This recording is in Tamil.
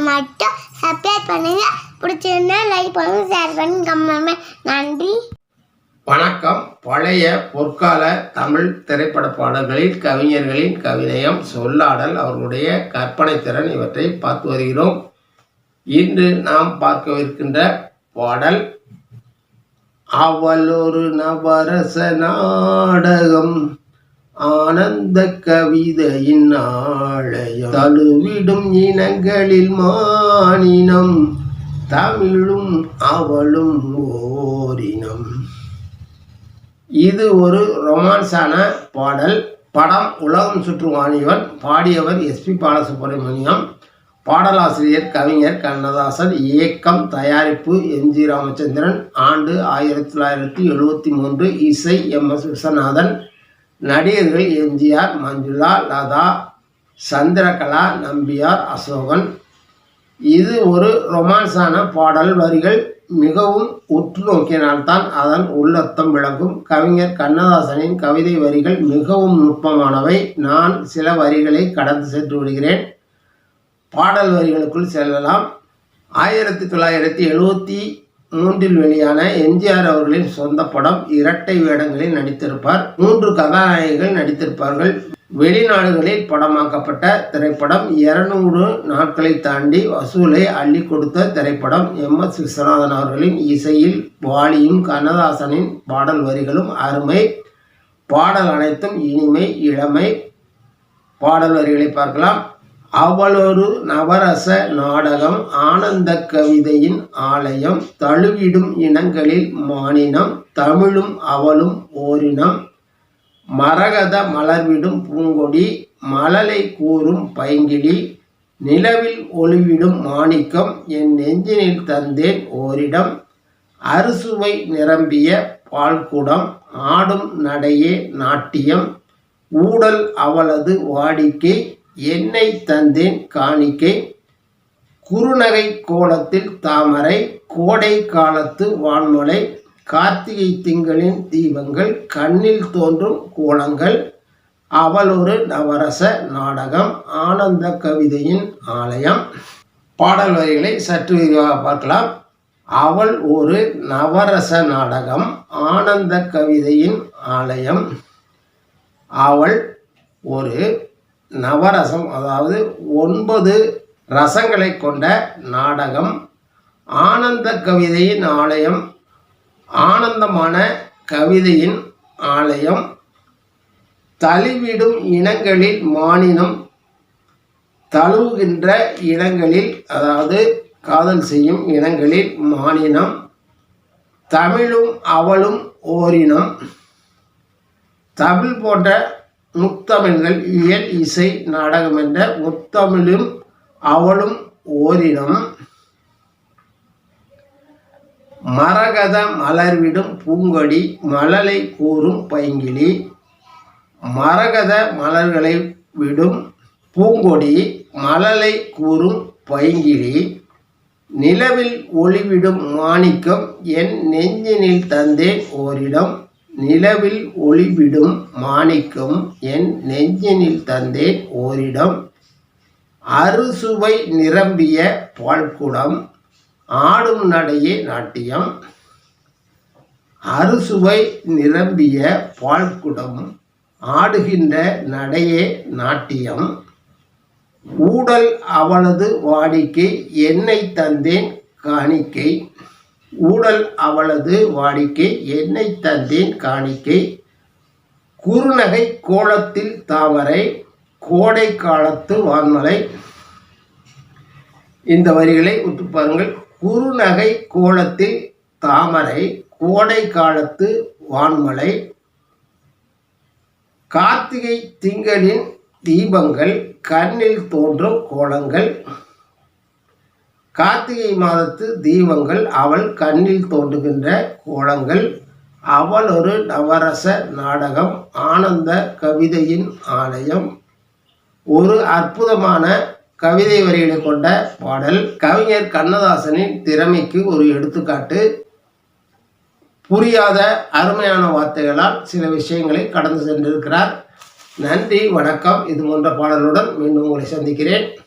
மட்டும் சப்ஸ்கிரைப் பண்ணுங்க. பிடிச்சிருந்தா லைக் பண்ணுங்க, ஷேர் பண்ணுங்க, கமெண்ட். நன்றி. வணக்கம். பழைய பொற்கால தமிழ் திரைப்பட பாடல்களில் கவிஞர்களின் கவிநயம், சொல்லாடல், அவர்களுடைய கற்பனை திறன் இவற்றை பார்த்து வருகிறோம். இன்று நாம் பார்க்கவிருக்கின்ற பாடல் அவள் ஒரு நவரச நாடகம், ஆனந்த கவிதையின் ஆலயம், தழுவிடும் இனங்களில் மானினம், தமிழும் அவளும் ஓரினம். இது ஒரு ரொமான்ஸான பாடல். படம் உலகம் சுற்றும் வாலிபன். பாடியவர் எஸ்பி பாலசுப்ரமணியம். பாடலாசிரியர் கவிஞர் கண்ணதாசன். இயக்கம் தயாரிப்பு எம்ஜி ராமச்சந்திரன். ஆண்டு 1973. இசை எம்எஸ் விஸ்வநாதன். நடிகர்கள் எம்ஜிஆர், மஞ்சுளா, லதா, சந்திரகலா, நம்பியார், அசோகன். இது ஒரு ரொமான்ஸான பாடல். வரிகள் மிகவும் உற்று நோக்கினால்தான் அதன் உள்ளர்த்தம் விளங்கும். கவிஞர் கண்ணதாசனின் கவிதை வரிகள் மிகவும் நுட்பமானவை. நான் சில வரிகளை கடந்து சென்று விடுகிறேன். பாடல் வரிகளுக்குள் செல்லலாம். 1973 வெளியான எம்ஜிஆர் அவர்களின் சொந்த படம். இரட்டை வேடங்களில் நடித்திருப்பார். 3 கதாநாயகிகள் நடித்திருப்பார்கள். வெளிநாடுகளில் படமாக்கப்பட்ட திரைப்படம். 200 நாட்களை தாண்டி வசூலை அள்ளி கொடுத்த திரைப்படம். எம்எஸ் விஸ்வநாதன் அவர்களின் இசையில் வாலியும் கண்ணதாசனின் பாடல் வரிகளும் அருமை. பாடல் அனைத்தும் இனிமை, இளமை. பாடல் வரிகளை பார்க்கலாம். அவளொரு நவரச நாடகம், ஆனந்த கவிதையின் ஆலயம், தழுவிடும் இனங்களில் மானினம், தமிழும் அவளும் ஓரினம், மரகத மலர்விடும் பூங்கொடி, மழலை கூறும் பைங்கிளி, நிலவில் ஒளிவிடும் மாணிக்கம், என் நெஞ்சினில் தந்தேன் ஓரிடம், அறுசுவை நிரம்பிய பால்குடம், ஆடும் நடையே நாட்டியம், ஊடல் அவளது வாடிக்கை, என்னை தந்தேன் காணிக்கை, குறுநகை கோலத்தில் தாமரை, கோடை காலத்து வான்மலை, கார்த்திகை திங்களின் தீபங்கள், கண்ணில் தோன்றும் கோலங்கள், அவள் ஒரு நவரச நாடகம், ஆனந்த கவிதையின் ஆலயம். பாடல் வரிகளை சற்று விரிவாக பார்க்கலாம். அவள் ஒரு நவரச நாடகம், ஆனந்த கவிதையின் ஆலயம். அவள் ஒரு நவரசம், அதாவது 9 ரசங்களை கொண்ட நாடகம். ஆனந்த கவிதையின் ஆலயம், ஆனந்தமான கவிதையின் ஆலயம். தழுவிடும் இனங்களில் மானினம், தழுவுகின்ற இனங்களில், அதாவது காதல் செய்யும் இனங்களில் மானினம், தமிழும் அவளும் ஓரினம். தமிழ் போன்ற முத்தமிழ்கள், இயல், இசை, நாடகம் என்ற முத்தமிழும் அவளும் ஓரினம். மரகத மலர்விடும் பூங்கொடி, மழலை கூறும் பைங்கிளி, மரகத மலர்களை விடும் பூங்கொடி, மழலை கூறும் பைங்கிளி, நிலவில் ஒளிவிடும் மாணிக்கம், என் நெஞ்சினில் தந்தேன் ஓரிடம், நிலவில் ஒளிவிடும் மாணிக்கம், என் நெஞ்சினில் தந்தேன் ஓரிடம், அறுசுவை நிரம்பிய பால்குடம், ஆடும் நடையே நாட்டியம். அறுசுவை நிரம்பிய பால்குடம், ஆடுகின்ற நடையே நாட்டியம், ஊடல் அவளது வாடிக்கை, என்னை தந்தேன் காணிக்கை, ஊடல் அவளது வாடிக்கை, என்னை தந்தேன் காணிக்கை, குறுநகை கோலத்தில் தாமரை, கோடை காலத்து வான்மலை. இந்த வரிகளை உற்று பாருங்கள். குறுநகை கோலத்தில் தாமரை, கோடை காலத்து வான்மலை, கார்த்திகை திங்களின் தீபங்கள், கண்ணில் தோன்றும் கோலங்கள். கார்த்திகை மாதத்து தீபங்கள், அவள் கண்ணில் தோன்றுகின்ற கோலங்கள். அவள் ஒரு நவரச நாடகம், ஆனந்த கவிதையின் ஆலயம். ஒரு அற்புதமான கவிதை வரிகளை கொண்ட பாடல். கவிஞர் கண்ணதாசனின் திறமைக்கு ஒரு எடுத்துக்காட்டு. புரியாத அருமையான வார்த்தைகளால் சில விஷயங்களை கடந்து சென்றிருக்கிறார். நன்றி, வணக்கம். இது போன்ற பாடலுடன் மீண்டும் உங்களை சந்திக்கிறேன்.